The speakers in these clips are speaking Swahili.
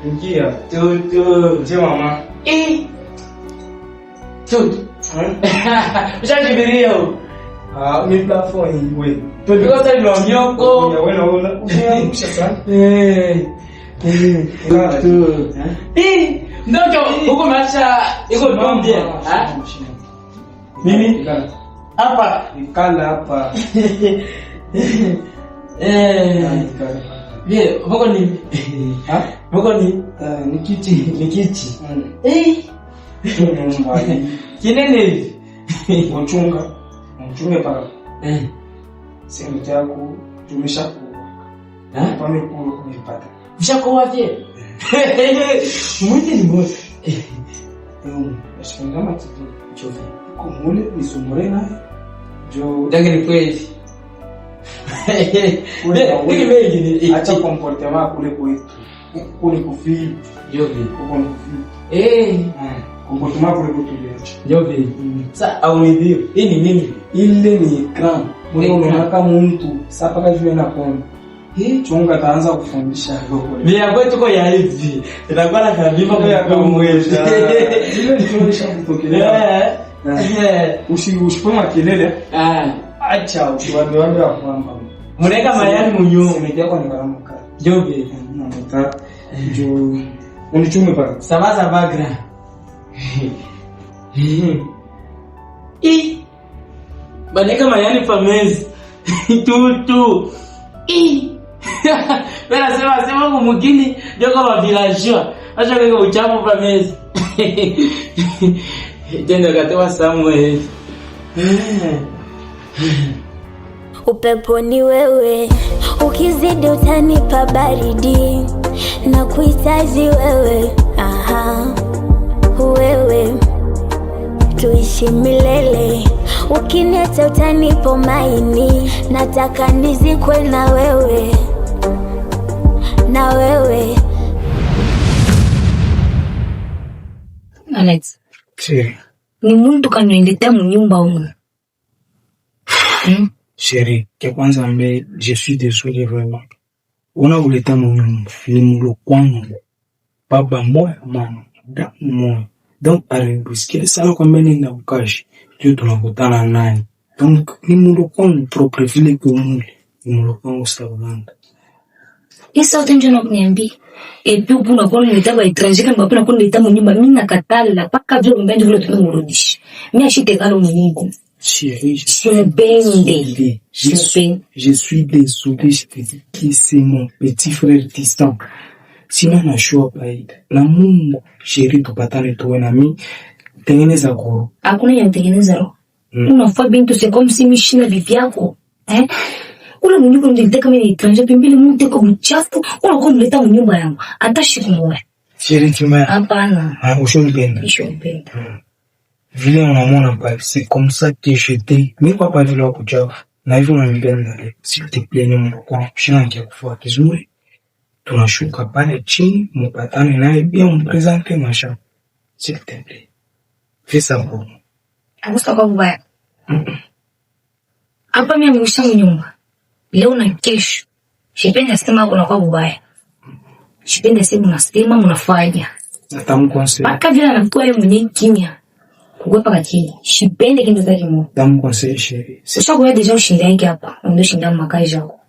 Ingia. Tutu. Je mama. Tutu. Ushajibiria. Mi plafond wewe. Because I love yoko. Ya wewe unaangusha sana. Tutu. Ndio huko maisha iko bombe. Mimi hapa Ikala hapa. Ye, huko ni huko ni kiti. Nyumba hii. Kinene hivi. Mchunge pala. Sehemu yako tumeshakuwa. Pamekulu kunipata. Ushakuwa je? Mwite ni boss. Ashikanga kitu chote. Kumule nisumure na jo Dangani kweli. Acha comportement kule kwetu. Kule kufili. Yobe. Kule kufili. Comportement kule kwetu yetu. Yobe. Sasa au ndio. Hii ni nini? Ile ni ekran. Mbona unaona mtu sasa paka juu na kona. Chunga taanza kufundisha roho. Mia kwetu kwa ya hivi. Itakuwa na kabisa kwa mwezi. Ile ndio nishakutokelea. Usipoma kelele. Acha usiwaambie kwamba Mnaweka mayai mnyuo. Simejia kwa nikaamka. Jobe. Namta. Jo. Unichume pale. Samaza bagra. Baneka mayai famezi. Tutu. Bela sema kumugini ndio kama villageois. Acha kwenye uchafu famezi. Tendo katoa Samuel. Upepo ni wewe, ukizidi utanipa baridi, na kuhitaji wewe, wewe tuishi milele, ukiniacha utanipa maini, nataka nizikwe na wewe, Alex. Chérie. Ni muntu kaniletea mnyumba huko. Chérie, kwa kwanza mbe, je suis désolé vraiment. Una uleta mnyumba, ni mlo kwangu. Baba moya mama, da moya. Donc alinibusikia sana kwa mbele na ukashi. Juu tunakutana naye. Donc ni mlo kwangu propre vile kumule. Ni mlo kwangu Uganda. Isa utenjo na kuniambia. Epi upuna kwa nileta ba étranger kama upuna kwa nileta mnyumba mimi nakatala paka vile mbende vile tumemrudisha. Mimi ashite kalo mnyumba. Chérie, je suis désolé. Je suis désolé, je te dis que c'est mon petit frère distant. Sina na show baida. Na Mungu, chérie tupatane tuwe na mimi. Tengeneza roho. Hakuna ya tengeneza roho. Unafaa bintu c'est comme si mishina bibi yako. Ule mnyumba nilitaka mimi étranger pembele mtu kwa mchafu, unakuwa mleta mnyumba yangu. Hata shikumwe. Chérie tumaya. Hapana. Ushonipenda. Ushonipenda. Vile unamwona pale, c'est comme ça que j'étais. Mimi kwa pale leo kuchao. Na hivyo unanipenda. S'il te plaît, ni Mungu kwa shina kia kufua kizuri. Tunashuka pale chini, mpatane naye bien mpresente machin. S'il te plaît. Fais ça pour moi. Agusta kwa bubaya. Hapa mimi nimesha mnyumba. Leo na kesho. Sipenda sema kuna kwa bubaya. Sipenda sema unasema unafanya. Natamkonsei. Paka vile anakuwa yeye mwenyewe kimya. Kugopa kachini. Sipende kitu kama hicho. Natamkonsei chérie. Sasa kwa deja ushinda yake hapa. Ndio shinda makazi yako.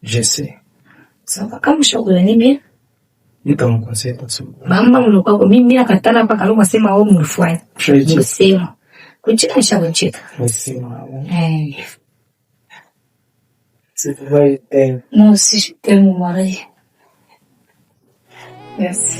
Je sais. Sasa kama ushauri ni bien. Nitamkonsei tu. Mama mlikuwa kwa mimi nakatana hapa kama sema wewe mlifanya. Ndio sema. Kucheka nishakucheka. C'est vrai, moi aussi je t'aime mon mari. Merci.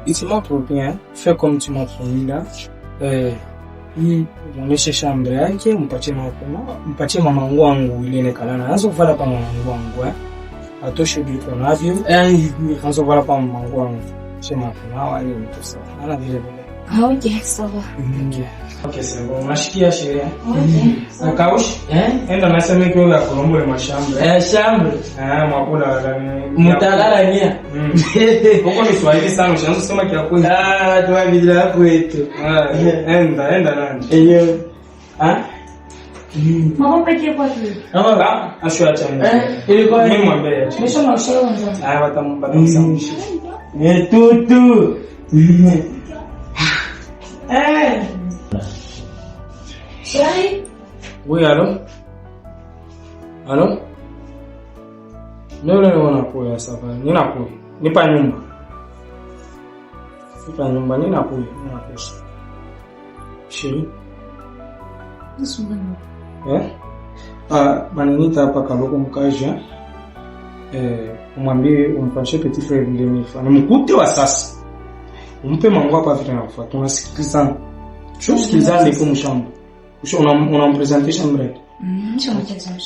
il se montre bien, fais comme tu m'as promis là. Muoneshe chambre yake, mpatie mamangu wangu ile nekalana. Anza kuvala pa mamangu wangu atoshe vitu navyo. Anza kuvala pa mamangu wangu. Sema kuna wale mtu sawa. Ana vile vile. Okay, sawa. Okay, sawa. Unashikia sheria. Okay. Akaushi? Enda nasema kwa la Kolombo ya mashamba. Shambre. Mwakula Mutalala nia. Huko ni Swahili sana, ushaanza kusema kia kweli. Tuwa bidila kwetu. Enda nani? Enyo. Mama peke kwa tu. Ashua changa. Ilikuwa mimi mwambie. Nimesha mashao ndio. Watamsamsha. Tutu. Shai. Oui, allô? Allô? Leo wanakuya sasa. Ninakuya. Nipa nyumba. Ninakuya. Shiri. Nisungana. Manenita hapa Kaloko mkaja. Umwambie umpashe petit frère vile nifa. Ni mkute wa sasa. Umpe mangu hapa vile nafuata. Tunasikilizana. Tunasikilizana ndipo mshamba. Unampresentation mrefu.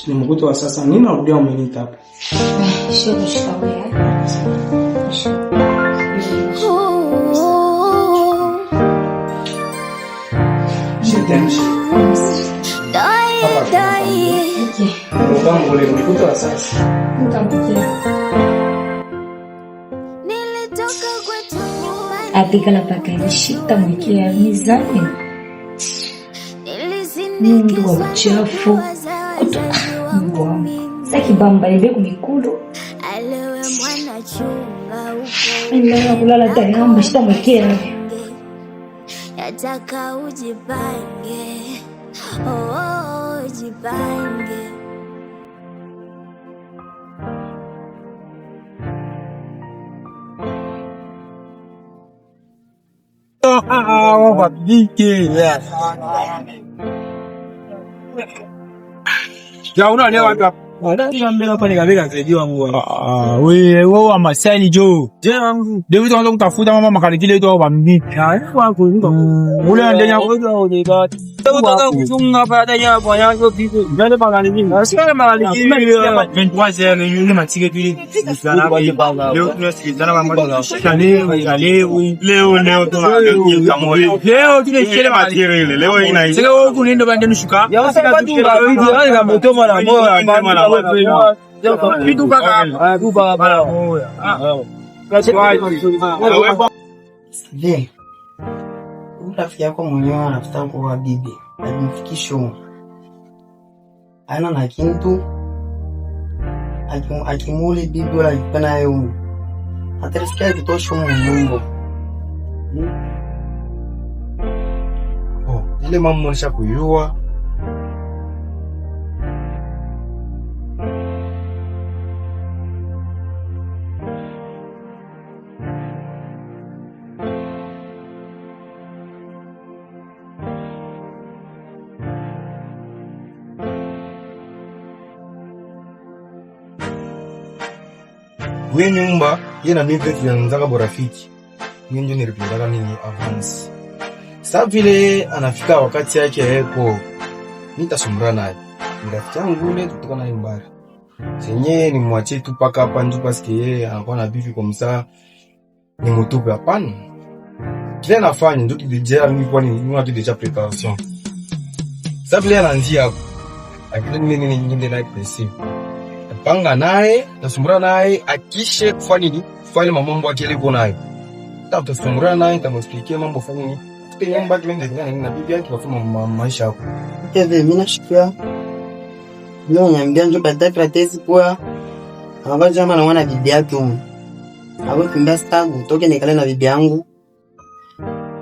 Ni mkuto wa sasa. Nini narudia umenita hapa? Sio kushikawe. Ukangole mkuto wa sasa. Apika paka ilishika mkia mizani. Mungu wa uchafu. Saki bamba ile kumikulu. Alewe mwana chunga uko. Nina kulala tayari shita mkia. Yataka ujipange. Ujipange. Ya unaelewa hapa. Mbele hapa nikabeka zaidi wangu. Wewe wa masani jo. Je wangu. Dewi tuanza kutafuta mama makanikile tu wa mimi. Wangu ndio. Ule ndenya Unataka kufunga baada ya kwa yangu vipi? Mbele makanikile. Asikana makanikile. 23 ni yule matike pili. Sana kwa baba. Leo tunasikizana mambo ya leo tunaangalia kama leo tunashele matike ile. Leo ina. Sasa wewe kulindo bande nushuka. Ya sasa tu video kama mtoto na moyo vitu kaka kuba bara moya. Je, rafiki yako mwenyewe anafuta kwa bibi alimfikisho ana na kintu akimuli bibi wala akipana yeye atarisikia kitosho mnyumbo. Ile mama mwisha kuyua we nyumba yena nipe tulianzaka borafiki mimi ndio nilipendaka nini avance. Sasa vile anafika wakati yake yeko nitasumbura naye. Rafiki yangu ule tutoka naye mbali. Senye ni mwache tu paka hapa ndio paske yeye anakuwa na bibi kwa msaa ni mutupe hapana. Kile anafanya ndio tudijea mimi kwa nini tunatudija precaution. Sasa vile anaanzia hapo. Akili nini nyingine na pesa. Panga naye, nasumbura naye, akishe kufanya nini? Kufanya mambo yake ile iko nayo. Tutasumbura naye, nitamexpliquer mambo fanya nini? Tena mbaki nende na bibi yake kwa maisha yako. Keve mimi nashikia. Leo nyambia njo baadaye pratezi kwa. Aba jamaa na wana bibi yake huko. Abo kimbia stangu, toke nikale na bibi yangu.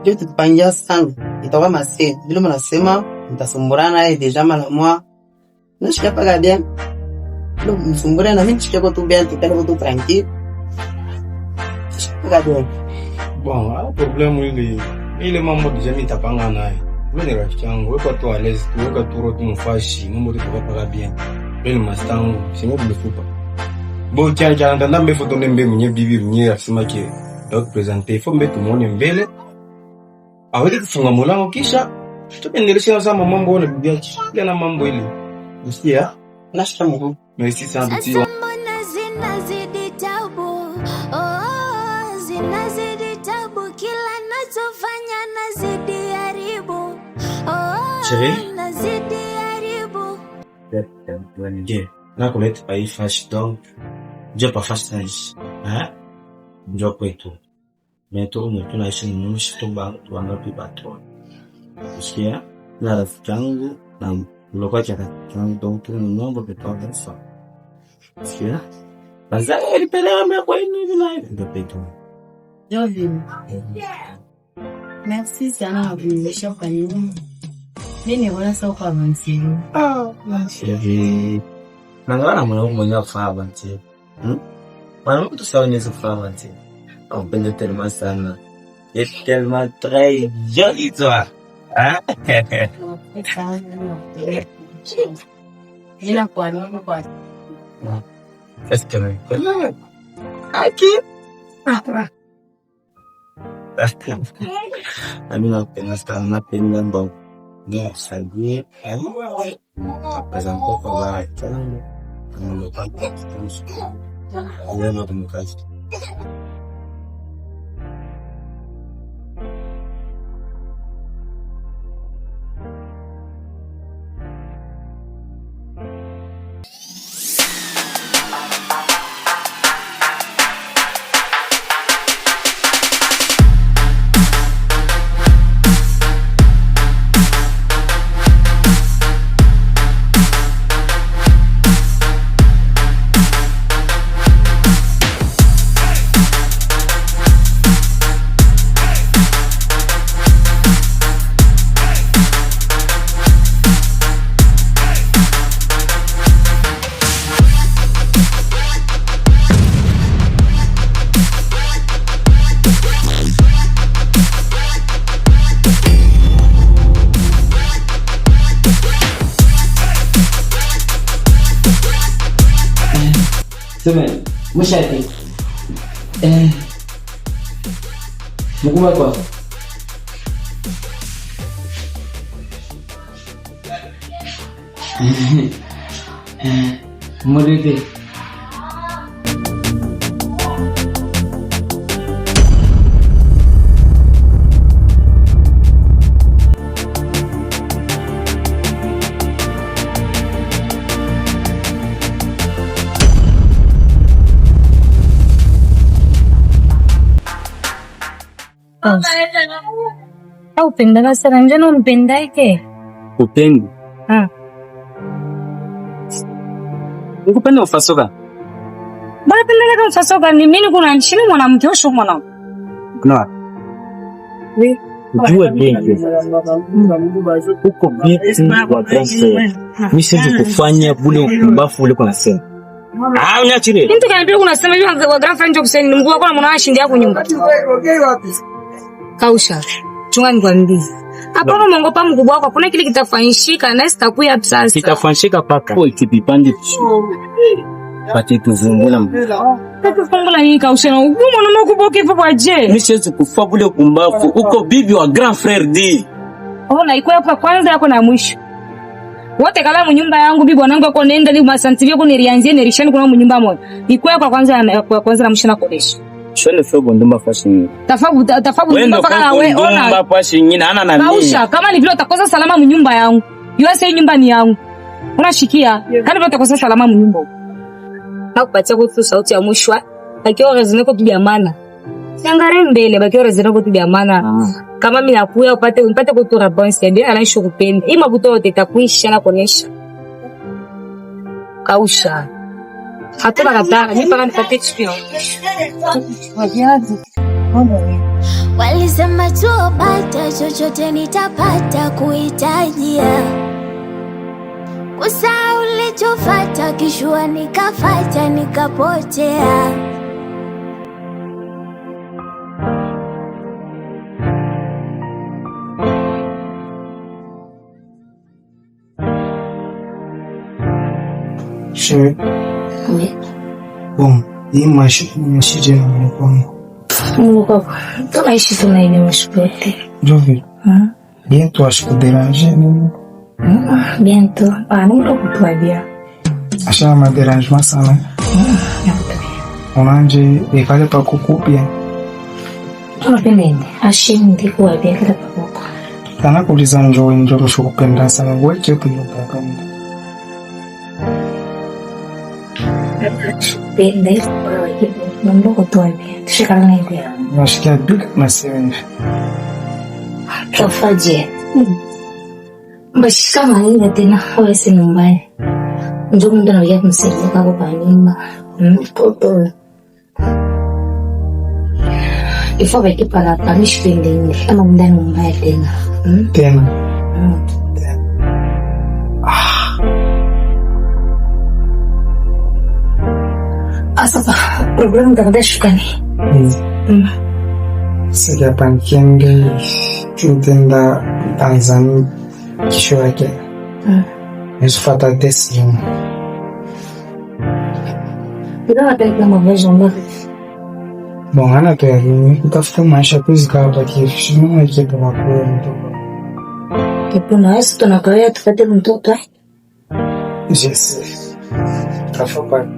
Ndio tupangia sana. Itakuwa mase. Bila mnasema nitasumbura naye deja mara moja. Nashikia paka bien. Lo msumbura na mimi chike kwa tu bien tukale kwa tu tranquille. Paka bien. Bon, problemu ile mambo deja mimi tapanga naye. Wewe ni rafiki yangu, wewe kwa tu alezi, wewe tu roho mfashi, mambo tutapaka bien. Bele mastangu, sinyo bifupa. Bo chanja ndanda mbefu tonde mbe mwenye bibi mwenye akisema ke Donc presenter il faut mettre muone mbele. Aweze kufunga mlango kisha tuendeleshe sana mambo na bibi yake. Ile mambo ile. Usikia? Nashika mguu. Merci sana Sasa petit. mbona zinazidi tabu? Oh, zinazidi tabu, kila nachofanya nazidi haribu. Oh, Chérie? nazidi haribu. Je, na kuleta pai fast donc. Je pas fast nice. Hein? Ndio kwetu. Meto tunaishi mnushi tu ba wangapi bato. Usikia? Na rafiki yangu na mloka cha kangu donc tunaomba kutoka sasa. Usikia? Baza ilipeleka mimi kwa nini vile ndio peto. Jovin. Merci sana kwa kunisha kwa nyumba. Mimi wala sio kwa msimu. Chérie. Nangana mwanangu mwenye afaa banti. Mwanangu tu sawa ni sofaa banti. On peut tellement sana. C'est tellement très joli toi. Hein? Ila kwa nini kwa Est-ce que me connais? Aki. Ami napenda sana napenda mbao. Ndio saidie. Pesa mkopo wa changu. Ndio papa kitu. Leo ndo mkazi. Semaine, mshati. Mkubwa kwa. Modete. Au pendana sana njano mpendake. Upendi. Ukupenda ufasoka. Bana pendana kama fasoka ni mimi kuna nchini mwanamke usho mwanangu. Kuna. Oui. Ujue bengi. Uko biti wa grandeur. Mimi siwezi kufanya bule ukumbafu ule kwa nasema. Unachile. Mtu kaniambia unasema hivi wa grandfriend ndio kusema Mungu wako na mwana shindi yako nyumba. Kausha. Chunga nikwambie. Hapa unaongopa mkubwa wako hakuna kile kitafanyishika na sitakuya sasa. Kitafanyishika paka. Kwa ikipipande. Pati tuzungula mbele. Kufungula hii kausha na ugumu na mkuboke hapo aje. Mimi siwezi kufa bule ukumbafu. Uko bibi wa grand frère D. Na iko hapa kwanza yako na mwisho. Wote kala mnyumba yangu bibi wanangu yako nenda ni masanti yako nilianzie nilishani kuna mnyumba moja. Iko hapa kwanza na mshina kodesha. Shole febo ndumba fashion. Tafabu ndumba paka na wewe ona. Ndumba fashion ana na mimi. Kausha kama ni vile utakosa salama mnyumba yangu. Yose nyumba ni yangu. Unashikia. Kani vile utakosa salama mnyumba. Nakupatia kwa sauti ya mwisho. Bakiwa rezene ko bibi amana. Sangare mbele bakiwa rezene ko bibi amana. Kama mimi nakuya upate kutura bonse ndio anaisho kupenda. Hii mabuto yote itakuisha na kuonesha. Kausha. Hatuna katana, nipa kani pate chipio. Walisema tuopata chochote nitapata kuhitajia. Kusahau ulichofuata kishua nikafata nikapotea. Chérie. Oui. Bon, hii mashine na mwana kwangu. Mungu kwa tunaishi tunaini mshukute. Jovi. Bientôt je peux déranger nous. Bientôt. Ndio kutuambia. Asha ma dérangement sana. Onanje ekale pa kukupia. Tunapendeni. Ashindi kuambia kada pakoko. Kana kuuliza njoo mshukupenda sana. Wewe tu nyumba Pende Mungu kutuambia. Tushikana hivi. Nasikia big message. Kafaje. Basi kama hivi tena wewe si nyumbani. Ndio mtu anakuja kumsaidia kwa nyumba. Mtoto. Ifo baki para panish pending kama ndani mbaya tena. Tena. Asa problem ndio shukani. Sasa pankiende tutenda Tanzania kesho yake. Nisifata decision. Ndio nataka mawazo mbaya. Bom, ana tu kutafuta maisha kuzika hapa kesho na kitu kwa mtoto. Kitu na sisi tunakawia tupate mtoto. Yes. Tafadhali.